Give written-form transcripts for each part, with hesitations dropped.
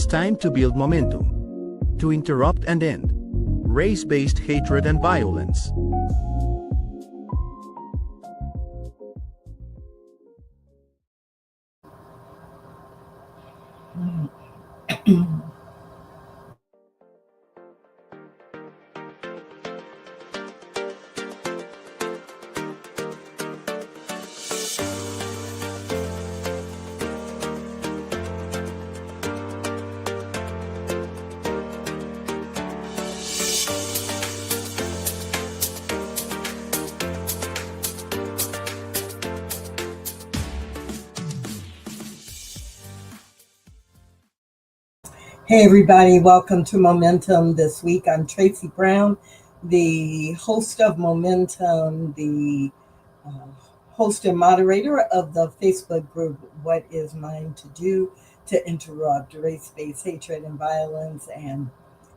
time to build momentum, to interrupt and end race-based hatred and violence. Hey everybody, welcome to Momentum this week. I'm Tracy Brown, the host of Momentum, the host and moderator of the Facebook group, What Is Mine to Do to Interrupt Race-Based Hatred and Violence. And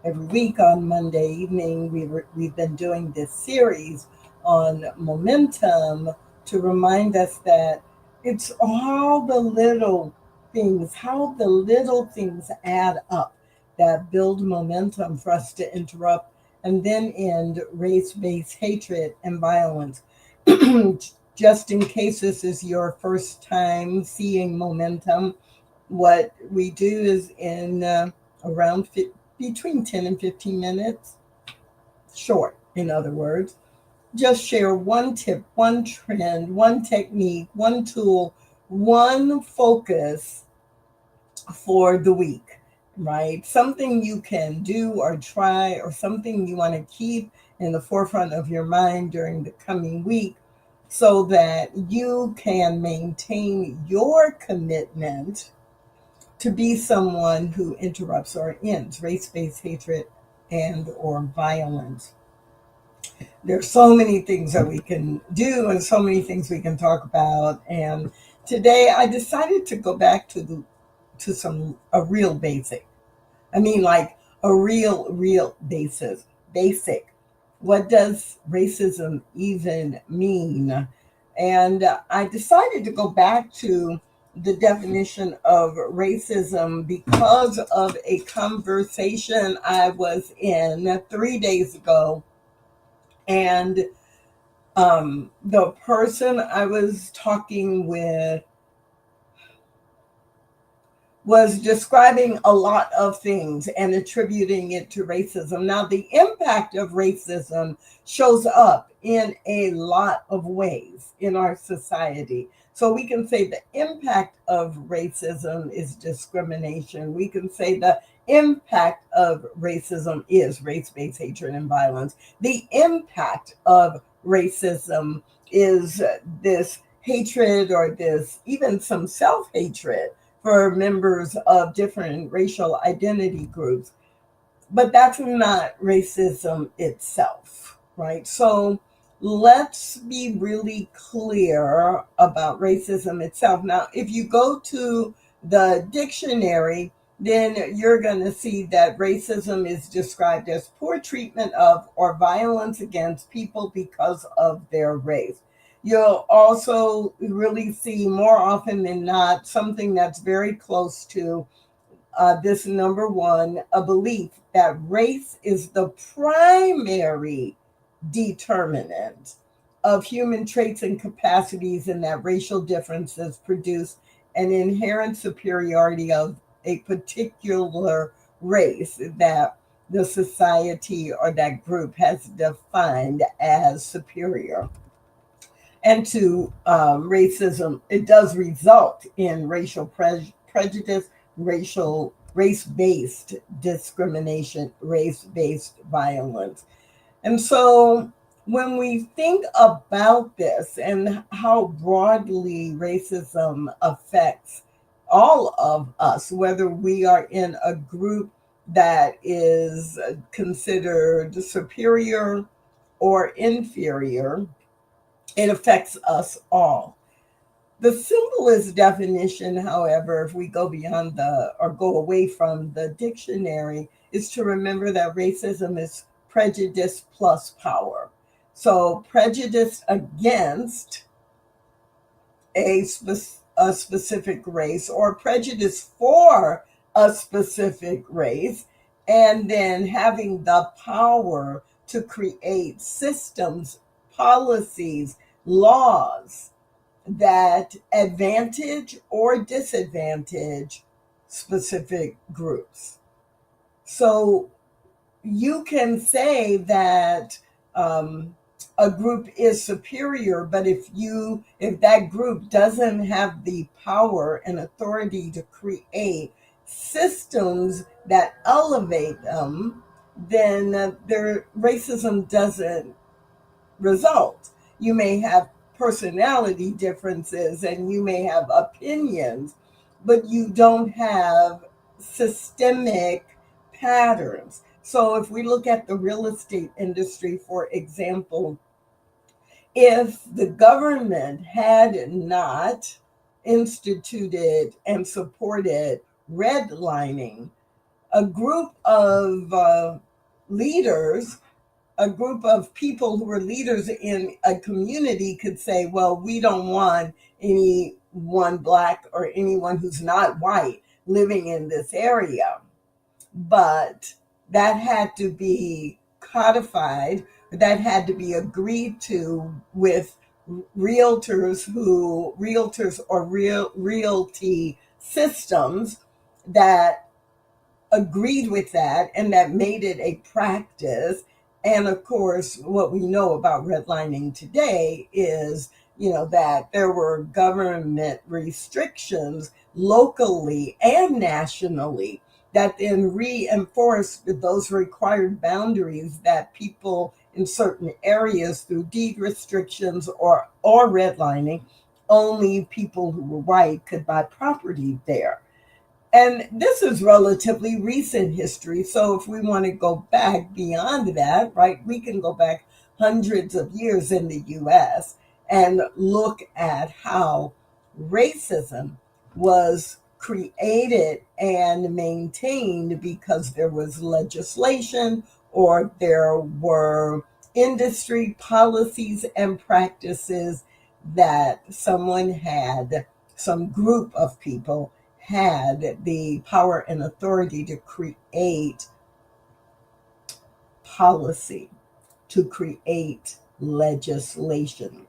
every week on Monday evening, we've been doing this series on Momentum to remind us that it's all the little things, how the little things add up that build momentum for us to interrupt and then end race-based hatred and violence. Just in case this is your first time seeing Momentum, what we do is in around between 10 and 15 minutes, short, in other words, just share one tip, one trend, one technique, one tool, one focus for the week, right? Something you can do or try, or something you want to keep in the forefront of your mind during the coming week so that you can maintain your commitment to be someone who interrupts or ends race-based hatred and or violence. There's so many things that we can do and so many things we can talk about. And today I decided to go back to a real basic. I mean, like a real basic. What does racism even mean? And I decided to go back to the definition of racism because of a conversation I was in 3 days ago. And the person I was talking with was describing a lot of things and attributing it to racism. Now, the impact of racism shows up in a lot of ways in our society. So we can say the impact of racism is discrimination. We can say the impact of racism is race-based hatred and violence. The impact of racism is this hatred or this even some self-hatred for members of different racial identity groups. But that's not racism itself, right? So let's be really clear about racism itself. Now, if you go to the dictionary, then you're going to see that racism is described as poor treatment of or violence against people because of their race. You'll also really see more often than not something that's very close to this number one, a belief that race is the primary determinant of human traits and capacities, and that racial differences produce an inherent superiority of a particular race that the society or that group has defined as superior. And to racism, it does result in racial prejudice, race-based discrimination, race-based violence. And so when we think about this and how broadly racism affects all of us, whether we are in a group that is considered superior or inferior, it affects us all. The simplest definition, however, if we go beyond go away from the dictionary, is to remember that racism is prejudice plus power. So prejudice against a specific race, or prejudice for a specific race, and then having the power to create systems, policies, laws that advantage or disadvantage specific groups. So you can say that a group is superior, but if that group doesn't have the power and authority to create systems that elevate them, then their racism doesn't result. You may have personality differences and you may have opinions, but you don't have systemic patterns. So, if we look at the real estate industry, for example, if the government had not instituted and supported redlining, a group of leaders, a group of people who were leaders in a community could say, well, we don't want anyone black or anyone who's not white living in this area. But that had to be codified, that had to be agreed to with realtors or realty systems that agreed with that and that made it a practice. And of course, what we know about redlining today is, that there were government restrictions locally and nationally that then reinforced those required boundaries that people in certain areas through deed restrictions or redlining, only people who were white could buy property there. And this is relatively recent history. So if we want to go back beyond that, right, we can go back hundreds of years in the US and look at how racism was created and maintained because there was legislation or there were industry policies and practices that some group of people had the power and authority to create policy, to create legislation.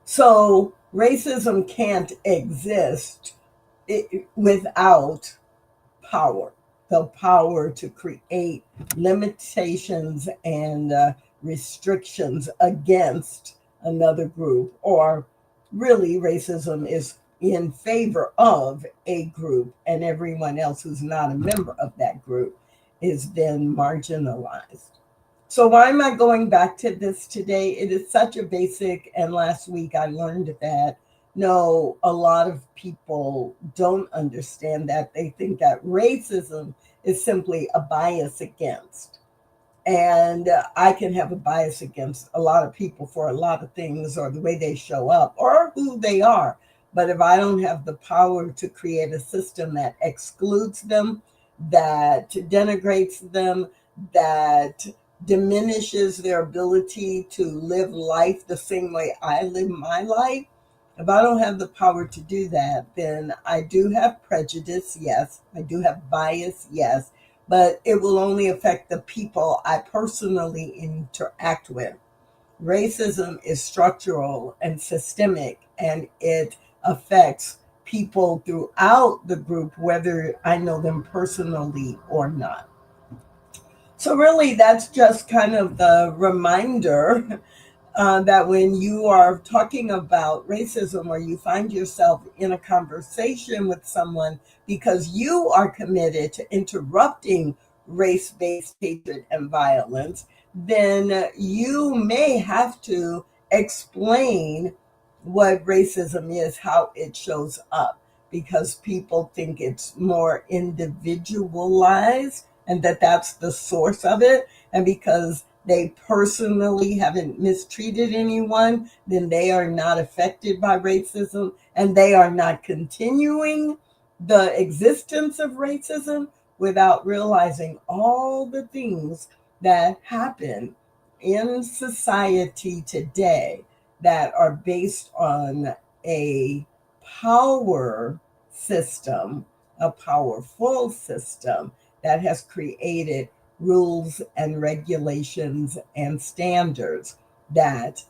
So racism can't exist without power, the power to create limitations and restrictions against another group, or really racism is in favor of a group, and everyone else who's not a member of that group is then marginalized. So why am I going back to this today? It is such a basic, and last week I learned that no, a lot of people don't understand that. They think that racism is simply a bias against. And I can have a bias against a lot of people for a lot of things, or the way they show up, or who they are. But if I don't have the power to create a system that excludes them, that denigrates them, that diminishes their ability to live life the same way I live my life, if I don't have the power to do that, then I do have prejudice, yes. I do have bias, yes. But it will only affect the people I personally interact with. Racism is structural and systemic, and it affects people throughout the group, whether I know them personally or not. So, really, that's just kind of the reminder that when you are talking about racism or you find yourself in a conversation with someone because you are committed to interrupting race based hatred and violence, then you may have to explain what racism is, how it shows up, because people think it's more individualized and that that's the source of it. And because they personally haven't mistreated anyone, then they are not affected by racism and they are not continuing the existence of racism without realizing all the things that happen in society today that are based on a power system, a powerful system that has created rules and regulations and standards that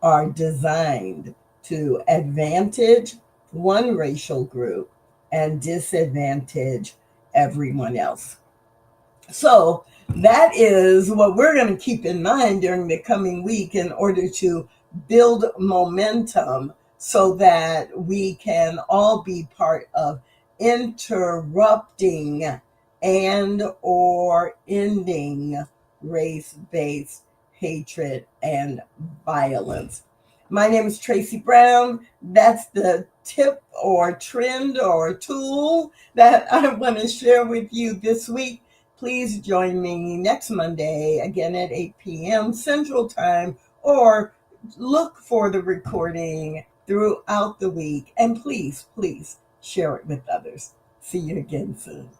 are designed to advantage one racial group and disadvantage everyone else. So that is what we're going to keep in mind during the coming week in order to build momentum so that we can all be part of interrupting and or ending race-based hatred and violence. My name is Tracy Brown. That's the tip or trend or tool that I want to share with you this week. Please join me next Monday, again at 8 p.m. Central Time, or look for the recording throughout the week. And please, please share it with others. See you again soon.